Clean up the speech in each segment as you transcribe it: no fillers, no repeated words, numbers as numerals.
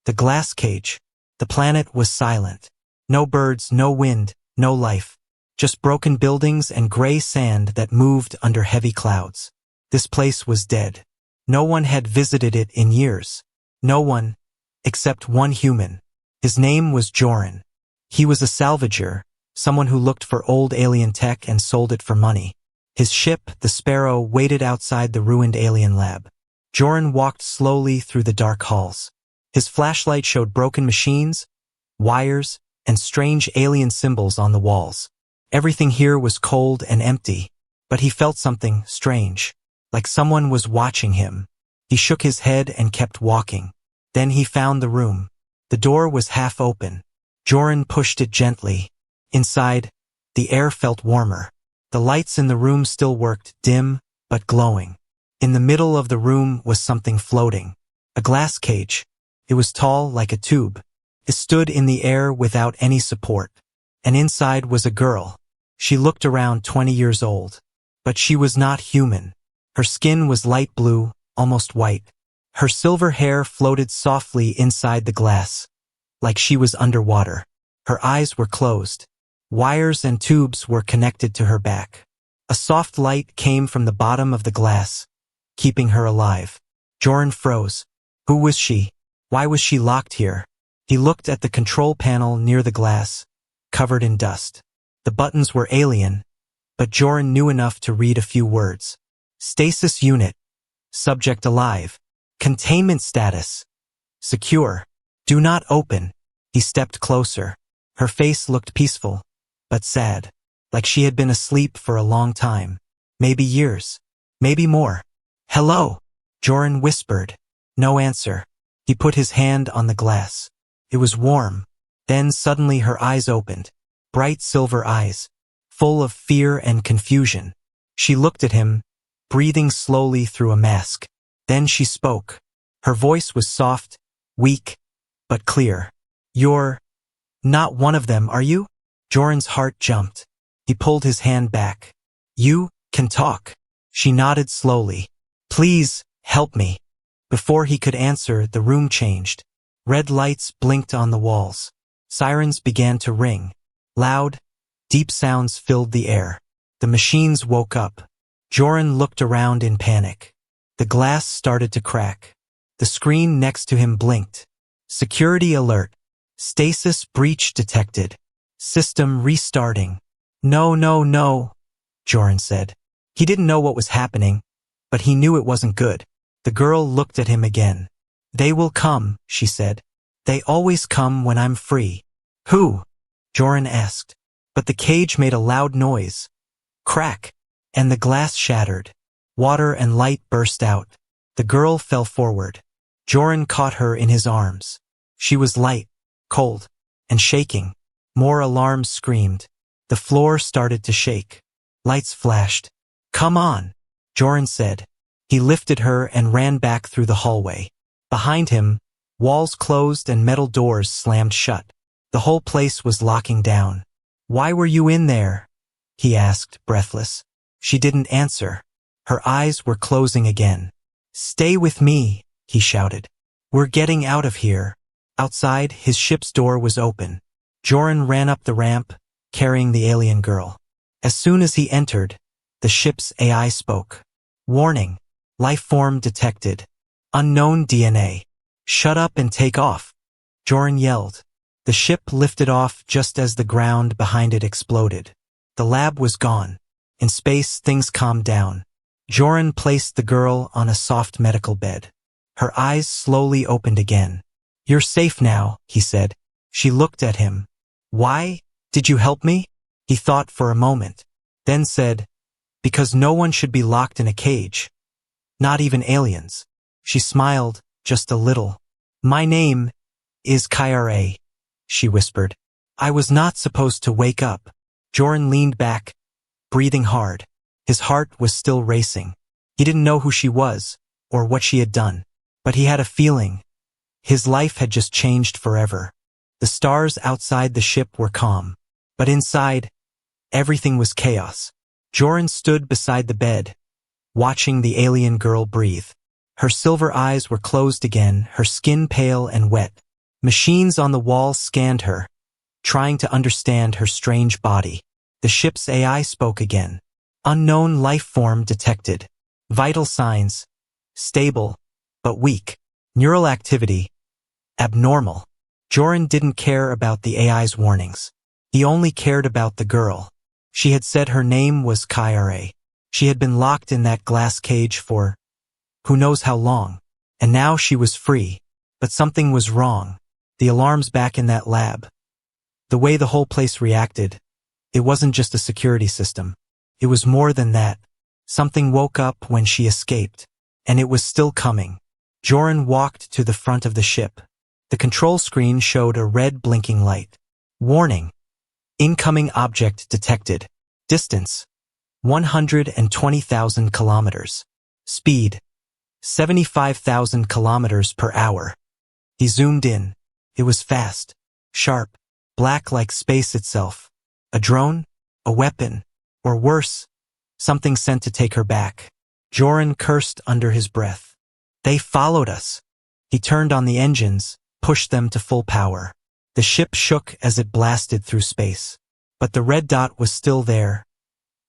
The glass cage. The planet was silent. No birds, no wind, no life. Just broken buildings and gray sand that moved under heavy clouds. This place was dead. No one had visited it in years. No one, except one human. His name was Joran. He was a salvager, someone who looked for old alien tech and sold it for money. His ship, the Sparrow, waited outside the ruined alien lab. Joran walked slowly through the dark halls. His flashlight showed broken machines, wires, and strange alien symbols on the walls. Everything here was cold and empty, but he felt something strange, like someone was watching him. He shook his head and kept walking. Then he found the room. The door was half open. Joran pushed it gently. Inside, the air felt warmer. The lights in the room still worked, dim but glowing. In the middle of the room was something floating. A glass cage. It was tall like a tube. It stood in the air without any support. And inside was a girl. She looked around 20 years old. But she was not human. Her skin was light blue, almost white. Her silver hair floated softly inside the glass, like she was underwater. Her eyes were closed. Wires and tubes were connected to her back. A soft light came from the bottom of the glass, keeping her alive. Joran froze. Who was she? Why was she locked here? He looked at the control panel near the glass, covered in dust. The buttons were alien, but Joran knew enough to read a few words. Stasis unit. Subject alive. Containment status. Secure. Do not open. He stepped closer. Her face looked peaceful, but sad, like she had been asleep for a long time. Maybe years. Maybe more. Hello, Joran whispered. No answer. He put his hand on the glass. It was warm. Then suddenly her eyes opened. Bright silver eyes, full of fear and confusion. She looked at him, breathing slowly through a mask. Then she spoke. Her voice was soft, weak, but clear. You're not one of them, are you? Joran's heart jumped. He pulled his hand back. You can talk. She nodded slowly. Please, help me. Before he could answer, the room changed. Red lights blinked on the walls. Sirens began to ring. Loud, deep sounds filled the air. The machines woke up. Joran looked around in panic. The glass started to crack. The screen next to him blinked. Security alert. Stasis breach detected. System restarting. No, no, no, Joran said. He didn't know what was happening, but he knew it wasn't good. The girl looked at him again. They will come, she said. They always come when I'm free. Who? Joran asked. But the cage made a loud noise. Crack. And the glass shattered. Water and light burst out. The girl fell forward. Joran caught her in his arms. She was light, cold, and shaking. More alarms screamed. The floor started to shake. Lights flashed. Come on, Joran said. He lifted her and ran back through the hallway. Behind him, walls closed and metal doors slammed shut. The whole place was locking down. Why were you in there? He asked, breathless. She didn't answer. Her eyes were closing again. Stay with me, he shouted. We're getting out of here. Outside, his ship's door was open. Joran ran up the ramp, carrying the alien girl. As soon as he entered, the ship's AI spoke. Warning. Life form detected. Unknown DNA. Shut up and take off. Joran yelled. The ship lifted off just as the ground behind it exploded. The lab was gone. In space, things calmed down. Joran placed the girl on a soft medical bed. Her eyes slowly opened again. You're safe now, he said. She looked at him. Why? Did you help me? He thought for a moment. Then said, because no one should be locked in a cage. Not even aliens. She smiled, just a little. My name is Kyra, she whispered. I was not supposed to wake up. Joran leaned back, breathing hard. His heart was still racing. He didn't know who she was, or what she had done. But he had a feeling. His life had just changed forever. The stars outside the ship were calm. But inside, everything was chaos. Joran stood beside the bed, watching the alien girl breathe. Her silver eyes were closed again, her skin pale and wet. Machines on the wall scanned her, trying to understand her strange body. The ship's AI spoke again. Unknown life form detected. Vital signs. Stable, but weak. Neural activity. Abnormal. Joran didn't care about the AI's warnings. He only cared about the girl. She had said her name was Kyra. She had been locked in that glass cage for who knows how long. And now she was free. But something was wrong. The alarms back in that lab. The way the whole place reacted. It wasn't just a security system. It was more than that. Something woke up when she escaped. And it was still coming. Joran walked to the front of the ship. The control screen showed a red blinking light. Warning. Incoming object detected. Distance. 120,000 kilometers. Speed. 75,000 kilometers per hour. He zoomed in. It was fast. Sharp. Black like space itself. A drone? A weapon? Or worse, something sent to take her back. Joran cursed under his breath. They followed us. He turned on the engines, pushed them to full power. The ship shook as it blasted through space. But the red dot was still there,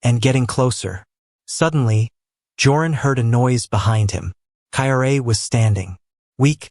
and getting closer. Suddenly, Joran heard a noise behind him. Kyra was standing, weak,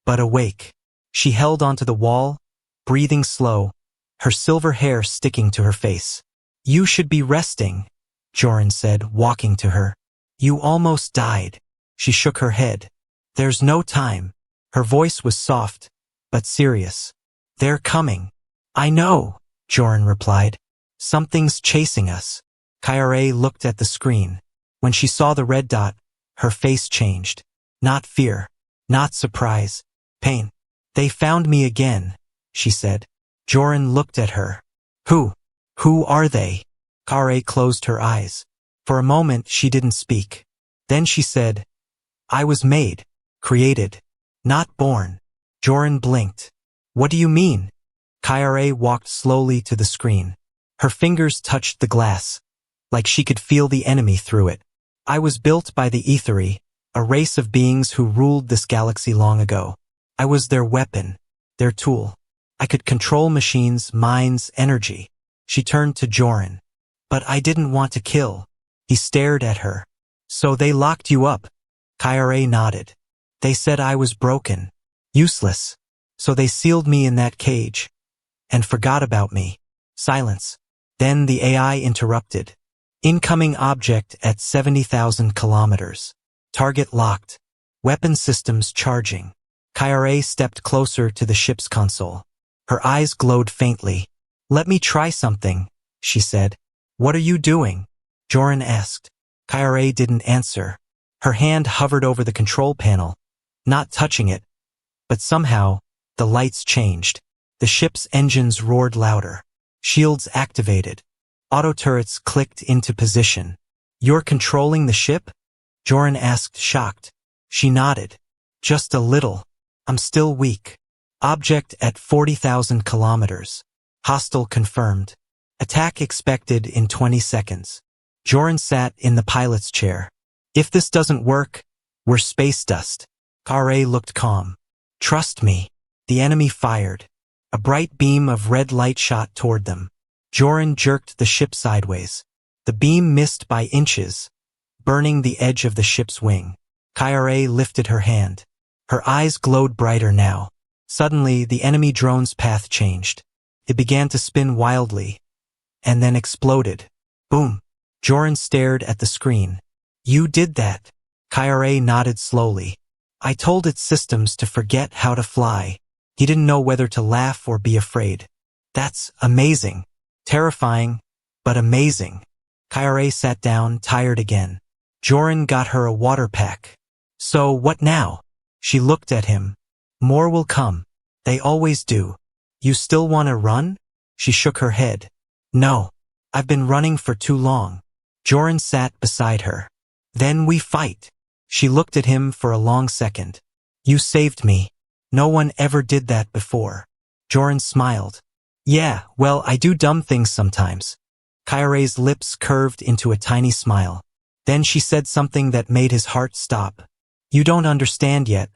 but awake. She held onto the wall, breathing slow, her silver hair sticking to her face. You should be resting, Joran said, walking to her. You almost died. She shook her head. There's no time. Her voice was soft, but serious. They're coming. I know, Joran replied. Something's chasing us. Kyra looked at the screen. When she saw the red dot, her face changed. Not fear, not surprise, pain. They found me again, she said. Joran looked at her. Who are they? Kyra closed her eyes. For a moment she didn't speak. Then she said, I was made, created, not born. Joran blinked. What do you mean? Kyra walked slowly to the screen. Her fingers touched the glass, like she could feel the enemy through it. I was built by the Aetheri, a race of beings who ruled this galaxy long ago. I was their weapon, their tool. I could control machines, minds, energy. She turned to Joran. But I didn't want to kill. He stared at her. So they locked you up? Kyra nodded. They said I was broken, useless. So they sealed me in that cage. And forgot about me. Silence. Then the AI interrupted. Incoming object at 70,000 kilometers. Target locked. Weapon systems charging. Kyra stepped closer to the ship's console. Her eyes glowed faintly. Let me try something, she said. What are you doing? Joran asked. Kyra didn't answer. Her hand hovered over the control panel, not touching it. But somehow, the lights changed. The ship's engines roared louder. Shields activated. Auto turrets clicked into position. You're controlling the ship? Joran asked, shocked. She nodded. Just a little. I'm still weak. Object at 40,000 kilometers. Hostile confirmed. Attack expected in 20 seconds. Joran sat in the pilot's chair. If this doesn't work, we're space dust. Kyra looked calm. Trust me. The enemy fired. A bright beam of red light shot toward them. Joran jerked the ship sideways. The beam missed by inches, burning the edge of the ship's wing. Kyra lifted her hand. Her eyes glowed brighter now. Suddenly, the enemy drone's path changed. It began to spin wildly, and then exploded. Boom. Joran stared at the screen. You did that. Kyra nodded slowly. I told its systems to forget how to fly. He didn't know whether to laugh or be afraid. That's amazing. Terrifying, but amazing. Kyra sat down, tired again. Joran got her a water pack. So what now? She looked at him. More will come. They always do. You still want to run? She shook her head. No. I've been running for too long. Joran sat beside her. Then we fight. She looked at him for a long second. You saved me. No one ever did that before. Joran smiled. Yeah, well, I do dumb things sometimes. Kyra's lips curved into a tiny smile. Then she said something that made his heart stop. You don't understand yet,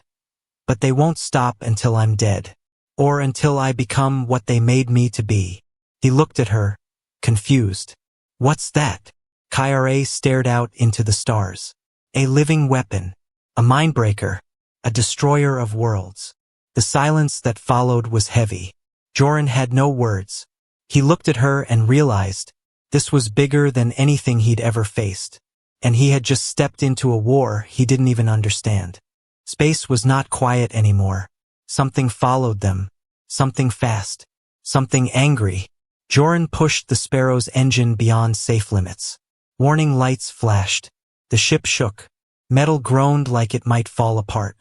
but they won't stop until I'm dead. Or until I become what they made me to be. He looked at her, confused. What's that? Kyra stared out into the stars. A living weapon. A mindbreaker. A destroyer of worlds. The silence that followed was heavy. Joran had no words. He looked at her and realized this was bigger than anything he'd ever faced. And he had just stepped into a war he didn't even understand. Space was not quiet anymore. Something followed them. Something fast. Something angry. Joran pushed the Sparrow's engine beyond safe limits. Warning lights flashed. The ship shook. Metal groaned like it might fall apart.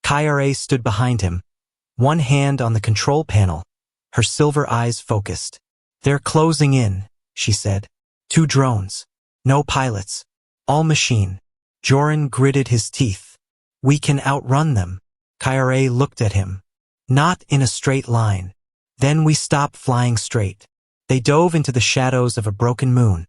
Kyra stood behind him, one hand on the control panel, her silver eyes focused. They're closing in, she said. 2 drones. No pilots. All machine. Joran gritted his teeth. We can outrun them. Kyra looked at him. Not in a straight line. Then we stop flying straight. They dove into the shadows of a broken moon.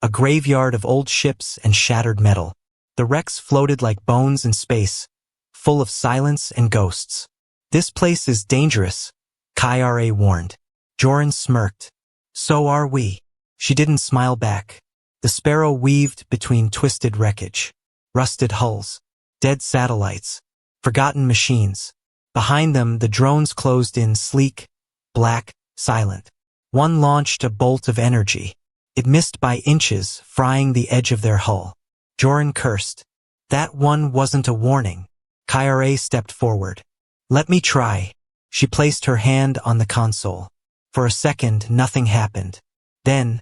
A graveyard of old ships and shattered metal. The wrecks floated like bones in space, full of silence and ghosts. This place is dangerous, Kyra warned. Joran smirked. So are we. She didn't smile back. The Sparrow weaved between twisted wreckage. Rusted hulls. Dead satellites. Forgotten machines. Behind them, the drones closed in sleek, black, silent. One launched a bolt of energy. It missed by inches, frying the edge of their hull. Joran cursed. That one wasn't a warning. Kyra stepped forward. Let me try. She placed her hand on the console. For a second, nothing happened. Then,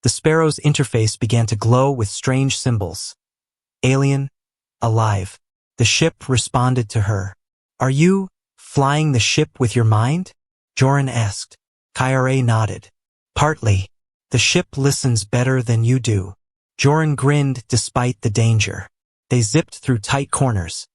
the Sparrow's interface began to glow with strange symbols. Alien, alive. The ship responded to her. Are you flying the ship with your mind? Joran asked. Kyra nodded. Partly. The ship listens better than you do. Joran grinned despite the danger. They zipped through tight corners.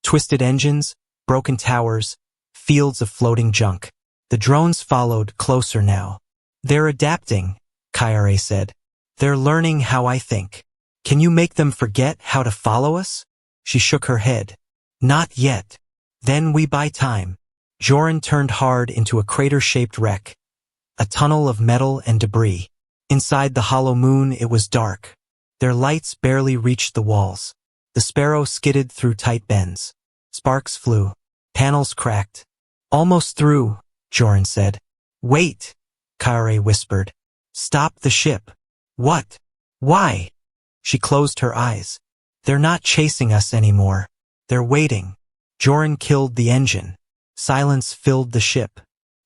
Twisted engines, broken towers, fields of floating junk. The drones followed closer now. They're adapting, Kyra said. They're learning how I think. Can you make them forget how to follow us? She shook her head. Not yet. Then we buy time. Joran turned hard into a crater-shaped wreck. A tunnel of metal and debris. Inside the hollow moon it was dark. Their lights barely reached the walls. The Sparrow skidded through tight bends. Sparks flew. Panels cracked. Almost through, Joran said. Wait, Kyra whispered. Stop the ship. What? Why? She closed her eyes. They're not chasing us anymore. They're waiting. Joran killed the engine. Silence filled the ship.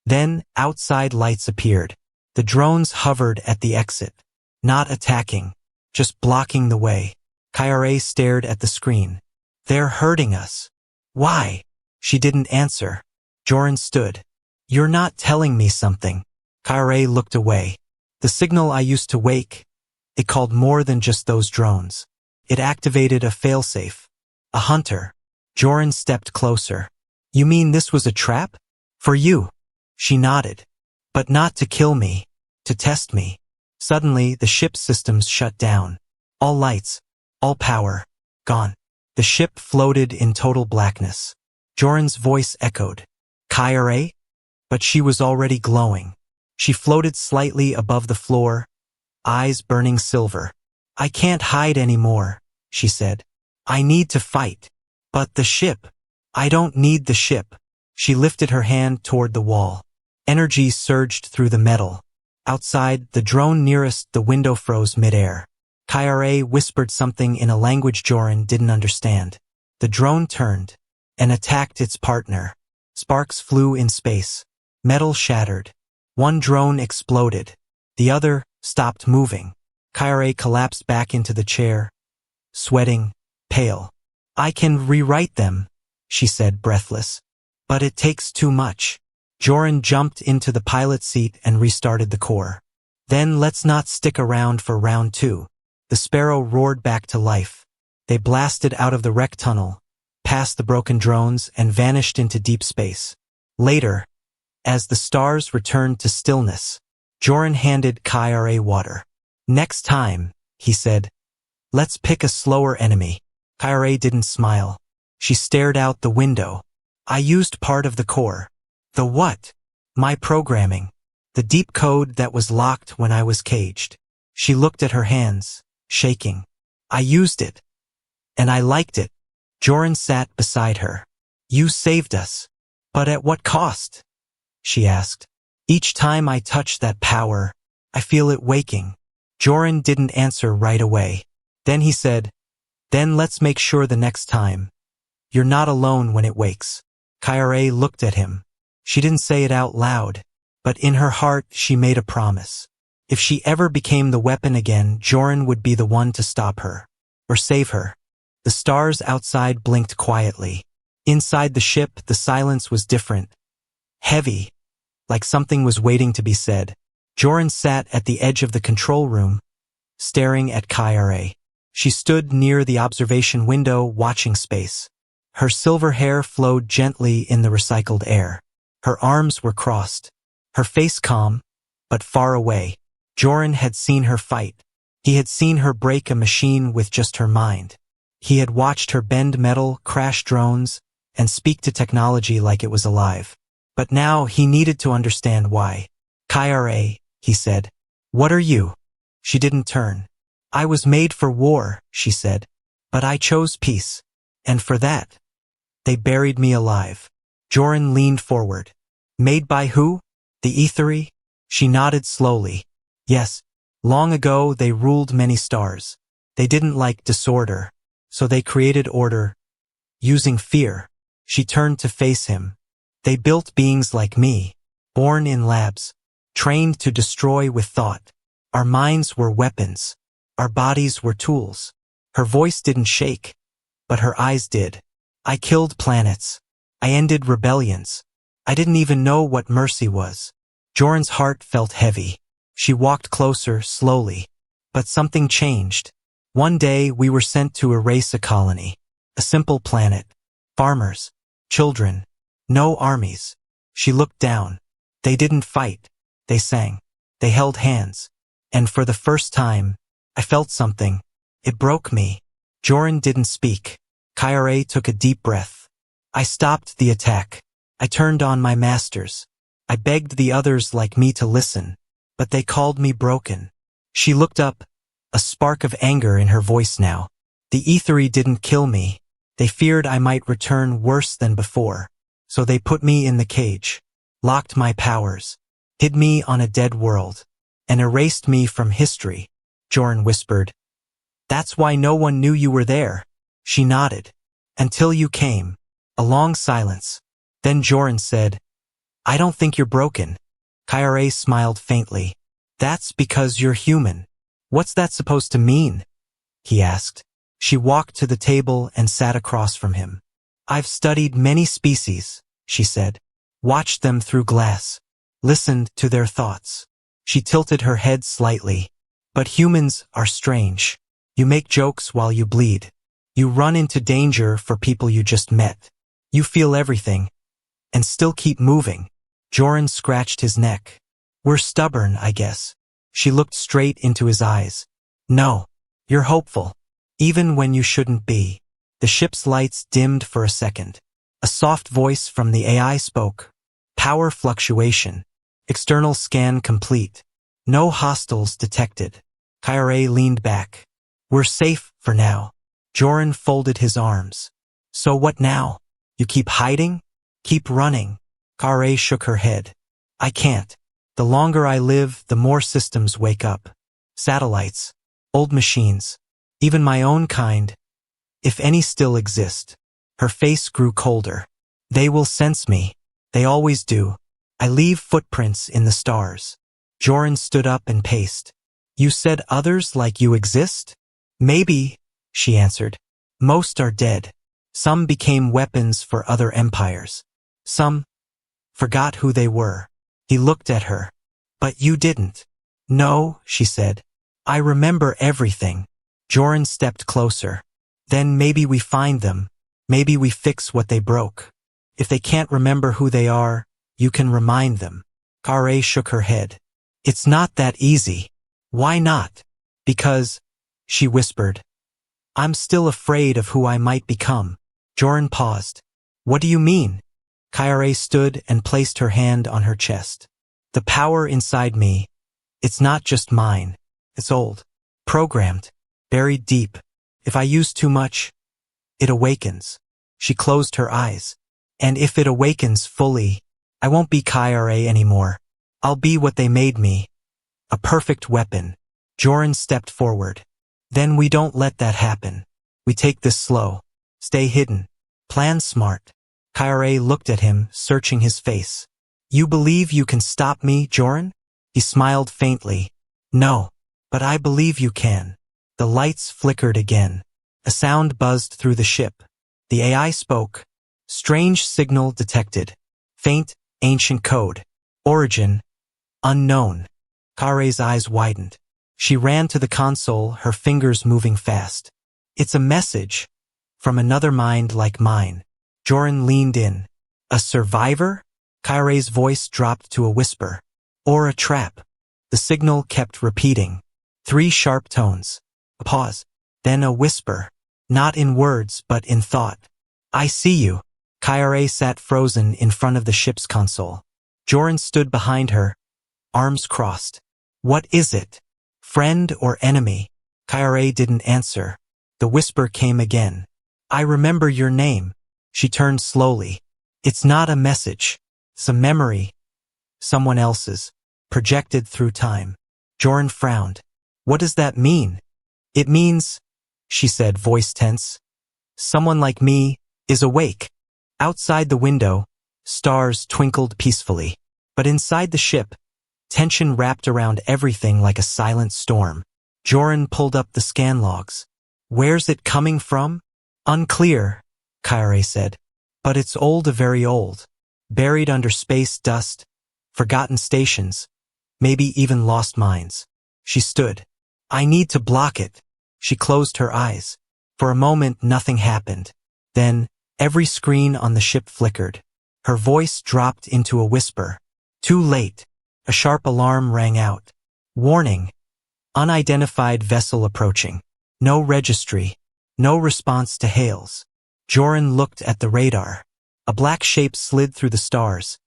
Then, outside lights appeared. The drones hovered at the exit. Not attacking. Just blocking the way. Kyra stared at the screen. They're hurting us. Why? She didn't answer. Joran stood. You're not telling me something. Kyra looked away. The signal I used to wake. It called more than just those drones. It activated a failsafe. A hunter. Joran stepped closer. You mean this was a trap? For you. She nodded. But not to kill me. To test me. Suddenly, the ship's systems shut down. All lights. All power. Gone. The ship floated in total blackness. Joran's voice echoed. Kyra? But she was already glowing. She floated slightly above the floor, eyes burning silver. I can't hide anymore, she said. I need to fight. But the ship. I don't need the ship. She lifted her hand toward the wall. Energy surged through the metal. Outside, the drone nearest the window froze midair. Kyra whispered something in a language Joran didn't understand. The drone turned and attacked its partner. Sparks flew in space. Metal shattered. One drone exploded. The other stopped moving. Kyra collapsed back into the chair, sweating, pale. I can rewrite them, she said, breathless. But it takes too much. Joran jumped into the pilot seat and restarted the core. Then let's not stick around for round 2. The Sparrow roared back to life. They blasted out of the wreck tunnel, past the broken drones, and vanished into deep space. Later, as the stars returned to stillness, Joran handed Kyra water. Next time, he said, let's pick a slower enemy. Kyra didn't smile. She stared out the window. I used part of the core. The what? My programming. The deep code that was locked when I was caged. She looked at her hands, shaking. I used it. And I liked it. Joran sat beside her. You saved us. But at what cost? She asked. Each time I touch that power, I feel it waking. Joran didn't answer right away. Then he said, then let's make sure the next time. You're not alone when it wakes. Kyra looked at him. She didn't say it out loud, but in her heart she made a promise. If she ever became the weapon again, Joran would be the one to stop her. Or save her. The stars outside blinked quietly. Inside the ship, the silence was different. Heavy, like something was waiting to be said. Joran sat at the edge of the control room, staring at Kyra. She stood near the observation window, watching space. Her silver hair flowed gently in the recycled air. Her arms were crossed. Her face calm, but far away. Joran had seen her fight. He had seen her break a machine with just her mind. He had watched her bend metal, crash drones, and speak to technology like it was alive. But now he needed to understand why. Kyra, he said. What are you? She didn't turn. I was made for war, she said. But I chose peace. And for that, they buried me alive. Joran leaned forward. Made by who? The Aetheri? She nodded slowly. Yes, long ago they ruled many stars. They didn't like disorder, so they created order. Using fear, she turned to face him. They built beings like me, born in labs, trained to destroy with thought. Our minds were weapons. Our bodies were tools. Her voice didn't shake, but her eyes did. I killed planets. I ended rebellions. I didn't even know what mercy was. Joran's heart felt heavy. She walked closer, slowly. But something changed. One day we were sent to erase a colony. A simple planet. Farmers. Children. No armies. She looked down. They didn't fight. They sang. They held hands. And for the first time, I felt something. It broke me. Joran didn't speak. Kyra took a deep breath. I stopped the attack. I turned on my masters. I begged the others like me to listen, but they called me broken. She looked up, a spark of anger in her voice now. The Aetheri didn't kill me. They feared I might return worse than before. So they put me in the cage, locked my powers, hid me on a dead world, and erased me from history. Joran whispered. That's why no one knew you were there. She nodded. Until you came. A long silence. Then Joran said, I don't think you're broken. Kyra smiled faintly. That's because you're human. What's that supposed to mean? He asked. She walked to the table and sat across from him. I've studied many species, she said. Watched them through glass. Listened to their thoughts. She tilted her head slightly. But humans are strange. You make jokes while you bleed. You run into danger for people you just met. You feel everything. And still keep moving. Joran scratched his neck. We're stubborn, I guess. She looked straight into his eyes. No. You're hopeful. Even when you shouldn't be. The ship's lights dimmed for a second. A soft voice from the AI spoke. Power fluctuation. External scan complete. No hostiles detected. Kyra leaned back. We're safe for now. Joran folded his arms. So what now? You keep hiding? Keep running. Kyra shook her head. I can't. The longer I live, the more systems wake up. Satellites. Old machines. Even my own kind. If any still exist. Her face grew colder. They will sense me. They always do. I leave footprints in the stars. Joran stood up and paced. You said others like you exist? Maybe, she answered. Most are dead. Some became weapons for other empires. Some forgot who they were. He looked at her. But you didn't. No, she said. I remember everything. Joran stepped closer. Then maybe we find them. Maybe we fix what they broke. If they can't remember who they are, you can remind them. Kyra shook her head. It's not that easy. Why not? Because, she whispered. I'm still afraid of who I might become. Joran paused. What do you mean? Kyare stood and placed her hand on her chest. The power inside me, it's not just mine. It's old. Programmed. Buried deep. If I use too much, it awakens. She closed her eyes. And if it awakens fully, I won't be Kyare anymore. I'll be what they made me. A perfect weapon. Joran stepped forward. Then we don't let that happen. We take this slow. Stay hidden. Plan smart. Kyare looked at him, searching his face. You believe you can stop me, Joran? He smiled faintly. No, but I believe you can. The lights flickered again. A sound buzzed through the ship. The AI spoke. Strange signal detected. Faint, ancient code. Origin, unknown. Kyare's eyes widened. She ran to the console, her fingers moving fast. It's a message. From another mind like mine. Joran leaned in. A survivor? Kyare's voice dropped to a whisper. Or a trap. The signal kept repeating. 3 sharp tones. A pause. Then a whisper. Not in words, but in thought. I see you. Kyare sat frozen in front of the ship's console. Joran stood behind her, arms crossed. What is it? Friend or enemy? Kyare didn't answer. The whisper came again. I remember your name. She turned slowly. It's not a message. It's a memory. Someone else's. Projected through time. Joran frowned. What does that mean? It means, she said, voice tense. Someone like me is awake. Outside the window, stars twinkled peacefully. But inside the ship, tension wrapped around everything like a silent storm. Joran pulled up the scan logs. Where's it coming from? Unclear, Kyare said. But it's old, very old. Buried under space dust, forgotten stations, maybe even lost mines. She stood. I need to block it. She closed her eyes. For a moment, nothing happened. Then, every screen on the ship flickered. Her voice dropped into a whisper. Too late. A sharp alarm rang out. Warning. Unidentified vessel approaching. No registry. No response to hails. Joran looked at the radar. A black shape slid through the stars.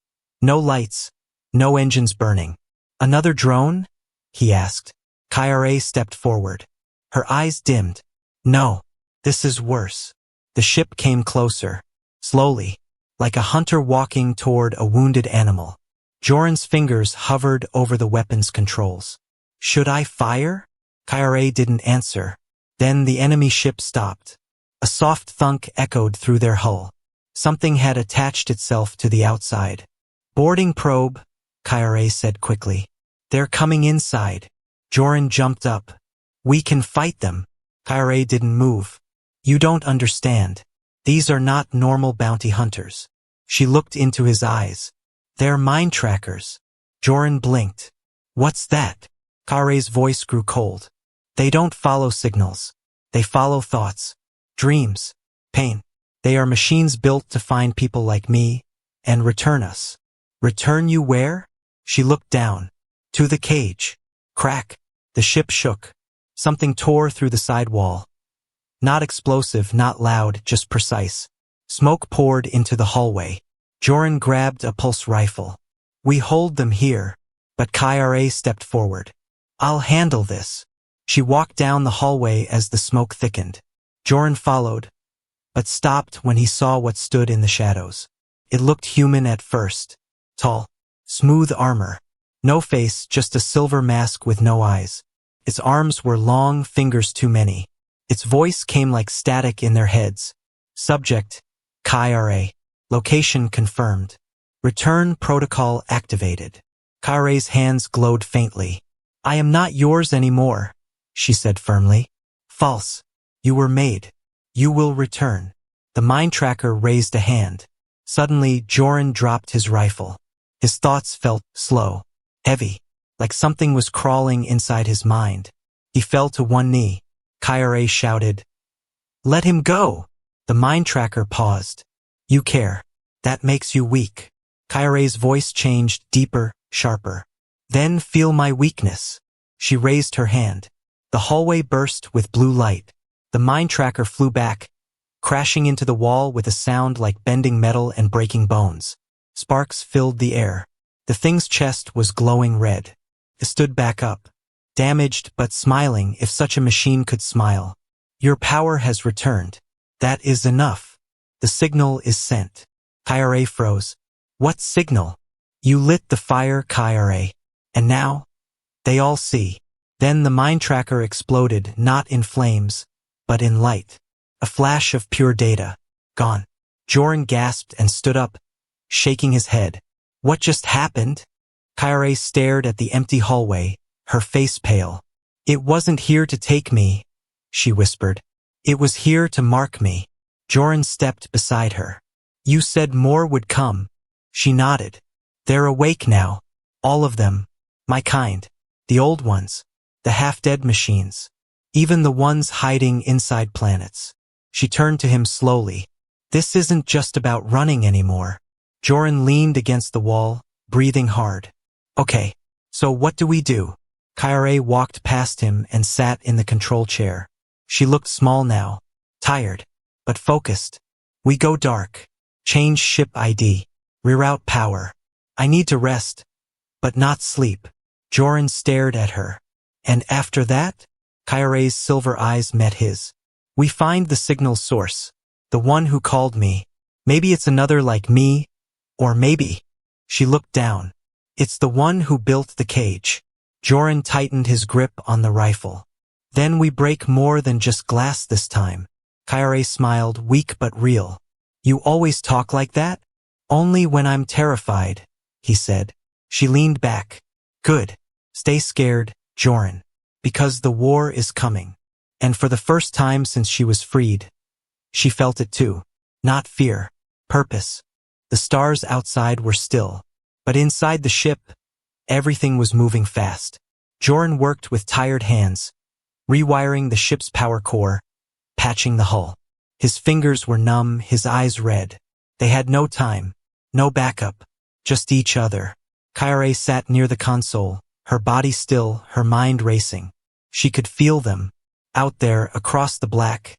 No lights. No engines burning. Another drone? He asked. Kyare stepped forward. Her eyes dimmed. No. This is worse. The ship came closer. Slowly. Like a hunter walking toward a wounded animal. Joran's fingers hovered over the weapon's controls. Should I fire? Kyare didn't answer. Then the enemy ship stopped. A soft thunk echoed through their hull. Something had attached itself to the outside. Boarding probe, Kyare said quickly. They're coming inside. Joran jumped up. We can fight them. Kyare didn't move. You don't understand. These are not normal bounty hunters. She looked into his eyes. They're mind trackers. Joran blinked. What's that? Kyare's voice grew cold. They don't follow signals. They follow thoughts. Dreams. Pain. They are machines built to find people like me and return us. Return you where? She looked down. To the cage. Crack. The ship shook. Something tore through the sidewall. Not explosive, not loud, just precise. Smoke poured into the hallway. Joran grabbed a pulse rifle. We hold them here. But Kyare stepped forward. I'll handle this. She walked down the hallway as the smoke thickened. Joran followed, but stopped when he saw what stood in the shadows. It looked human at first. Tall. Smooth armor. No face, just a silver mask with no eyes. Its arms were long, fingers too many. Its voice came like static in their heads. Subject, Kyare. Location confirmed. Return protocol activated. Kyare's hands glowed faintly. I am not yours anymore, she said firmly. False. You were made. You will return. The mind tracker raised a hand. Suddenly, Joran dropped his rifle. His thoughts felt slow, heavy, like something was crawling inside his mind. He fell to one knee. Kyare shouted, Let him go! The mind tracker paused. You care. That makes you weak. Kyare's voice changed, deeper, sharper. Then feel my weakness. She raised her hand. The hallway burst with blue light. The mind tracker flew back, crashing into the wall with a sound like bending metal and breaking bones. Sparks filled the air. The thing's chest was glowing red. It stood back up, damaged but smiling if such a machine could smile. Your power has returned. That is enough. The signal is sent. Kyra froze. What signal? You lit the fire, Kyra. And now? They all see. Then the mind tracker exploded, not in flames, but in light. A flash of pure data. Gone. Joran gasped and stood up, shaking his head. What just happened? Kyra stared at the empty hallway, her face pale. It wasn't here to take me, she whispered. It was here to mark me. Joran stepped beside her. You said more would come. She nodded. They're awake now. All of them. My kind. The old ones. The half-dead machines. Even the ones hiding inside planets. She turned to him slowly. This isn't just about running anymore. Joran leaned against the wall, breathing hard. Okay, so what do we do? Kyra walked past him and sat in the control chair. She looked small now, tired, but focused. We go dark. Change ship ID. Reroute power. I need to rest, but not sleep. Joran stared at her. And after that? Kyra's silver eyes met his. We find the signal source. The one who called me. Maybe it's another like me, or maybe. She looked down. It's the one who built the cage. Joran tightened his grip on the rifle. Then we break more than just glass this time. Kyra smiled, weak but real. You always talk like that? Only when I'm terrified, he said. She leaned back. Good. Stay scared, Joran. Because the war is coming. And for the first time since she was freed, she felt it too. Not fear. Purpose. The stars outside were still. But inside the ship, everything was moving fast. Joran worked with tired hands, rewiring the ship's power core, patching the hull. His fingers were numb, his eyes red. They had no time, no backup, just each other. Kyra sat near the console, her body still, her mind racing. She could feel them, out there across the black.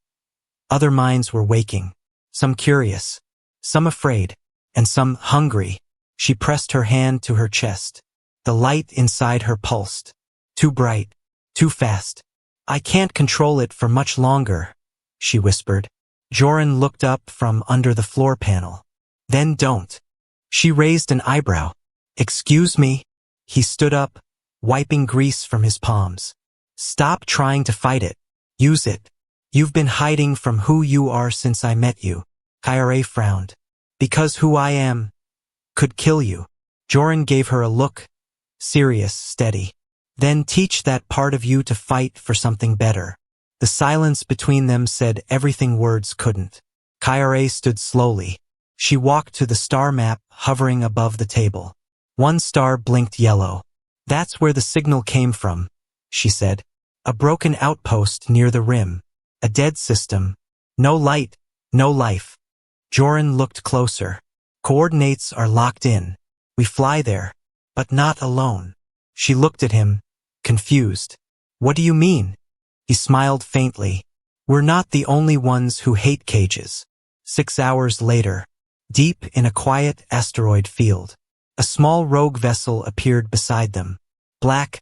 Other minds were waking, some curious, some afraid, and some hungry. She pressed her hand to her chest. The light inside her pulsed. Too bright, too fast. I can't control it for much longer, she whispered. Joran looked up from under the floor panel. Then don't. She raised an eyebrow. Excuse me? He stood up, wiping grease from his palms. Stop trying to fight it. Use it. You've been hiding from who you are since I met you. Kyra frowned. Because who I am could kill you. Joran gave her a look, serious, steady. Then teach that part of you to fight for something better. The silence between them said everything words couldn't. Kyra stood slowly. She walked to the star map hovering above the table. One star blinked yellow. That's where the signal came from, she said. A broken outpost near the rim. A dead system. No light, no life. Joran looked closer. Coordinates are locked in. We fly there, but not alone. She looked at him, confused. What do you mean? He smiled faintly. We're not the only ones who hate cages. 6 hours later, deep in a quiet asteroid field, a small rogue vessel appeared beside them. Black,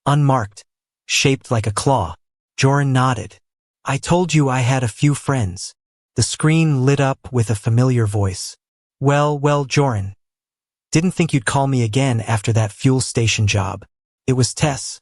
unmarked, shaped like a claw. Joran nodded. I told you I had a few friends. The screen lit up with a familiar voice. Well, Joran. Didn't think you'd call me again after that fuel station job. It was Tess,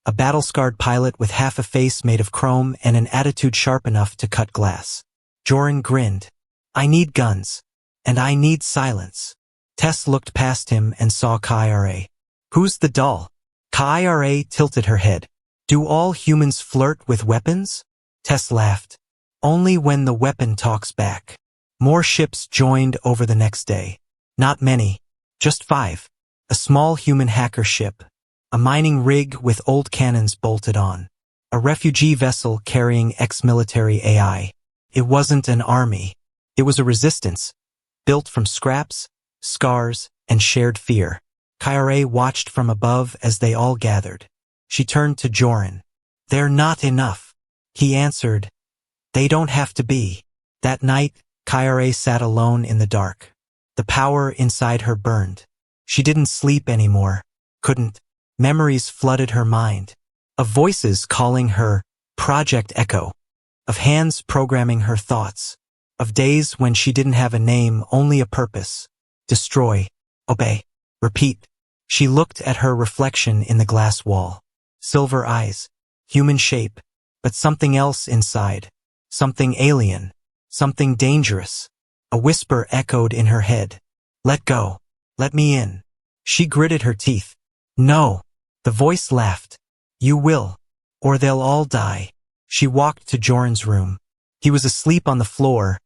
a battle-scarred pilot with half a face made of chrome and an attitude sharp enough to cut glass. Joran grinned. I need guns. And I need silence. Tess looked past him and saw Kyra. Who's the doll? Kyra tilted her head. Do all humans flirt with weapons? Tess laughed. Only when the weapon talks back. More ships joined over the next day. Not many. Just 5. A small human hacker ship. A mining rig with old cannons bolted on. A refugee vessel carrying ex-military AI. It wasn't an army. It was a resistance, built from scraps, scars, and shared fear. Kyra watched from above as they all gathered. She turned to Joran. They're not enough. He answered. They don't have to be. That night, Kyare sat alone in the dark. The power inside her burned. She didn't sleep anymore. Couldn't. Memories flooded her mind. Of voices calling her Project Echo. Of hands programming her thoughts. Of days when she didn't have a name, only a purpose. Destroy. Obey. Repeat. She looked at her reflection in the glass wall. Silver eyes. Human shape. But something else inside. Something alien. Something dangerous. A whisper echoed in her head. Let go. Let me in. She gritted her teeth. No. The voice laughed. You will. Or they'll all die. She walked to Joran's room. He was asleep on the floor,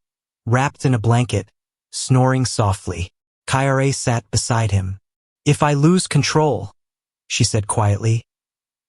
wrapped in a blanket, snoring softly. Kyare sat beside him. If I lose control, she said quietly,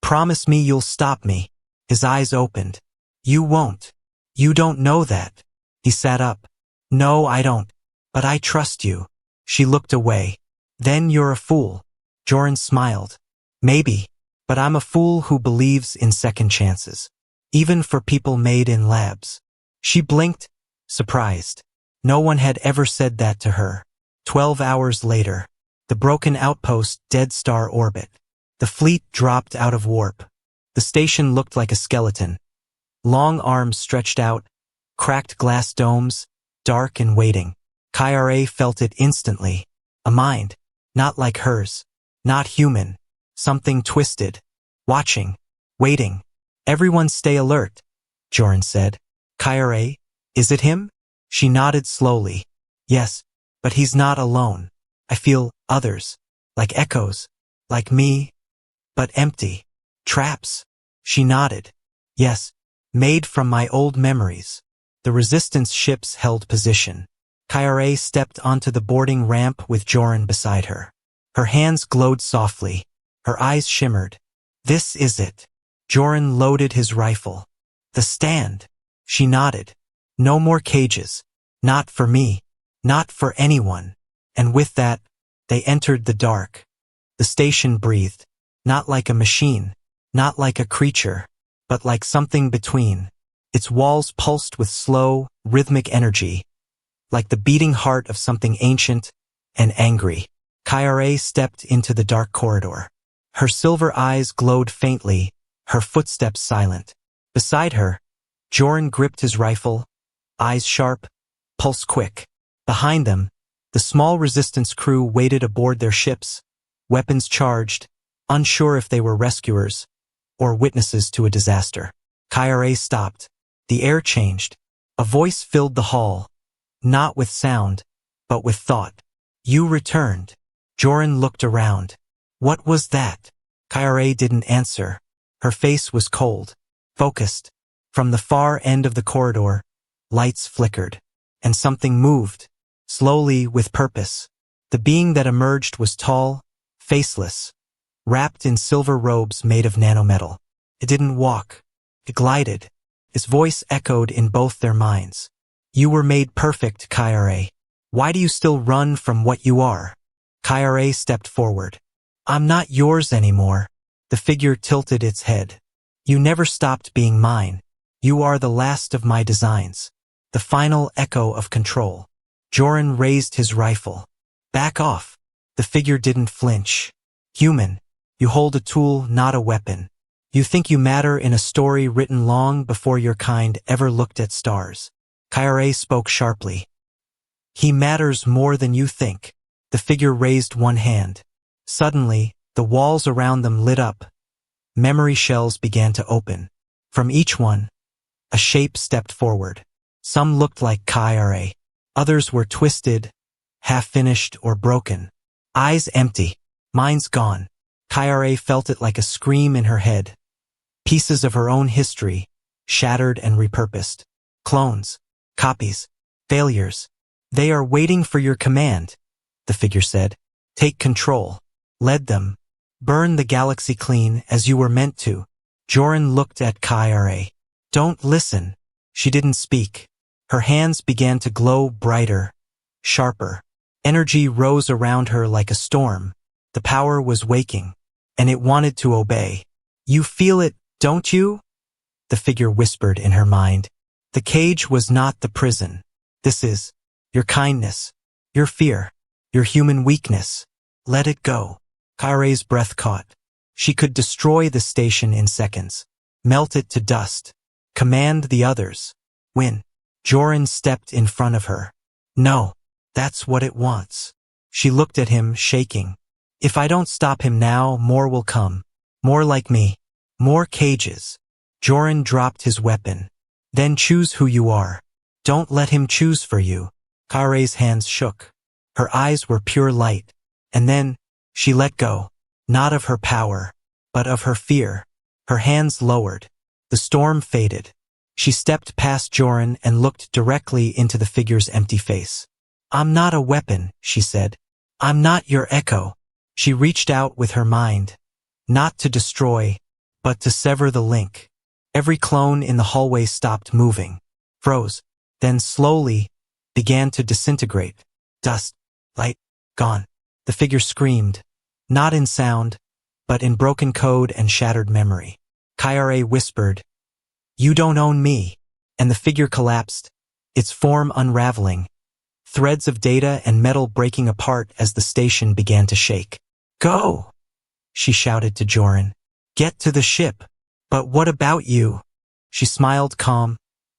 promise me you'll stop me. His eyes opened. You won't. You don't know that. He sat up. No, I don't. But I trust you. She looked away. Then you're a fool. Joran smiled. Maybe. But I'm a fool who believes in second chances. Even for people made in labs. She blinked, surprised. No one had ever said that to her. 12 hours later. The broken outpost dead star orbit. The fleet dropped out of warp. The station looked like a skeleton. Long arms stretched out, cracked glass domes, dark and waiting. Kyare felt it instantly. A mind. Not like hers. Not human. Something twisted. Watching. Waiting. Everyone stay alert, Joran said. Kyare, is it him? She nodded slowly. Yes, but he's not alone. I feel others. Like echoes. Like me. But empty. Traps. She nodded. Yes, made from my old memories. The resistance ships held position. Kyare stepped onto the boarding ramp with Joran beside her. Her hands glowed softly. Her eyes shimmered. This is it. Joran loaded his rifle. The stand. She nodded. No more cages. Not for me. Not for anyone. And with that, they entered the dark. The station breathed. Not like a machine. Not like a creature. But like something between. Its walls pulsed with slow, rhythmic energy. Like the beating heart of something ancient and angry. Kyare stepped into the dark corridor. Her silver eyes glowed faintly, her footsteps silent. Beside her, Joran gripped his rifle, eyes sharp, pulse quick. Behind them, the small resistance crew waited aboard their ships, weapons charged, unsure if they were rescuers or witnesses to a disaster. Kyare stopped. The air changed. A voice filled the hall, not with sound, but with thought. You returned. Joran looked around. What was that? Kyare didn't answer. Her face was cold, focused. From the far end of the corridor, lights flickered, and something moved, slowly with purpose. The being that emerged was tall, faceless, wrapped in silver robes made of nanometal. It didn't walk. It glided. Its voice echoed in both their minds. You were made perfect, Kyare. Why do you still run from what you are? Kyare stepped forward. I'm not yours anymore. The figure tilted its head. You never stopped being mine. You are the last of my designs. The final echo of control. Joran raised his rifle. Back off. The figure didn't flinch. Human, you hold a tool, not a weapon. You think you matter in a story written long before your kind ever looked at stars. Kyare spoke sharply. He matters more than you think. The figure raised one hand. Suddenly, the walls around them lit up. Memory shells began to open. From each one, a shape stepped forward. Some looked like Kyare. Others were twisted, half-finished, or broken. Eyes empty. Minds gone. Kyare felt it like a scream in her head. Pieces of her own history, shattered and repurposed. Clones. Copies. Failures. They are waiting for your command, the figure said. Take control. Lead them. Burn the galaxy clean as you were meant to. Joran looked at Kyare. Don't listen. She didn't speak. Her hands began to glow brighter, sharper. Energy rose around her like a storm. The power was waking, and it wanted to obey. You feel it, don't you? The figure whispered in her mind. The cage was not the prison. This is your kindness, your fear, your human weakness. Let it go. Kaire's breath caught. She could destroy the station in seconds, melt it to dust, command the others. Win. Joran stepped in front of her. No, that's what it wants. She looked at him, shaking. If I don't stop him now, more will come. More like me. More cages. Joran dropped his weapon. Then choose who you are. Don't let him choose for you. Kaire's hands shook. Her eyes were pure light. And then, she let go. Not of her power, but of her fear. Her hands lowered. The storm faded. She stepped past Joran and looked directly into the figure's empty face. I'm not a weapon, she said. I'm not your echo. She reached out with her mind. Not to destroy, but to sever the link. Every clone in the hallway stopped moving, froze, then slowly began to disintegrate. Dust, light, gone. The figure screamed, not in sound, but in broken code and shattered memory. Kaire whispered, "You don't own me," and the figure collapsed, its form unraveling, threads of data and metal breaking apart as the station began to shake. "Go!" she shouted to Joran. "Get to the ship." "But what about you?" She smiled calm,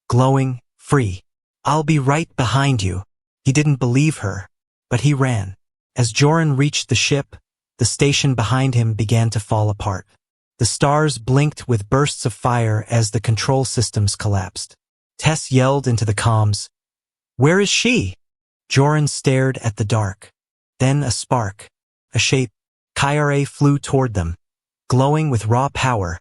glowing, free. "I'll be right behind you." He didn't believe her, but he ran. As Joran reached the ship, the station behind him began to fall apart. The stars blinked with bursts of fire as the control systems collapsed. Tess yelled into the comms, "Where is she?" Joran stared at the dark. Then a spark, a shape. Kaire flew toward them, glowing with raw power,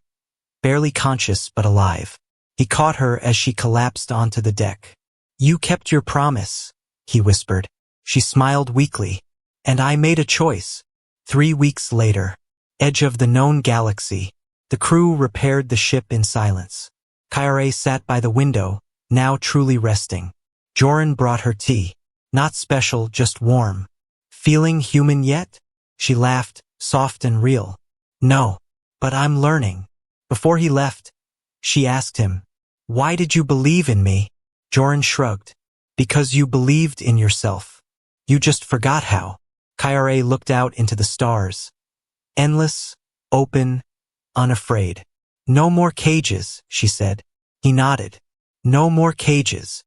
barely conscious but alive. He caught her as she collapsed onto the deck. "You kept your promise," he whispered. She smiled weakly. "And I made a choice." 3 weeks later, edge of the known galaxy, the crew repaired the ship in silence. Kaire sat by the window, now truly resting. Joran brought her tea. Not special, just warm. "Feeling human yet?" She laughed, soft and real. "No, but I'm learning." Before he left, she asked him, "Why did you believe in me?" Joran shrugged. "Because you believed in yourself. You just forgot how." Kaire looked out into the stars. Endless, open, unafraid. "No more cages," she said. He nodded. "No more cages."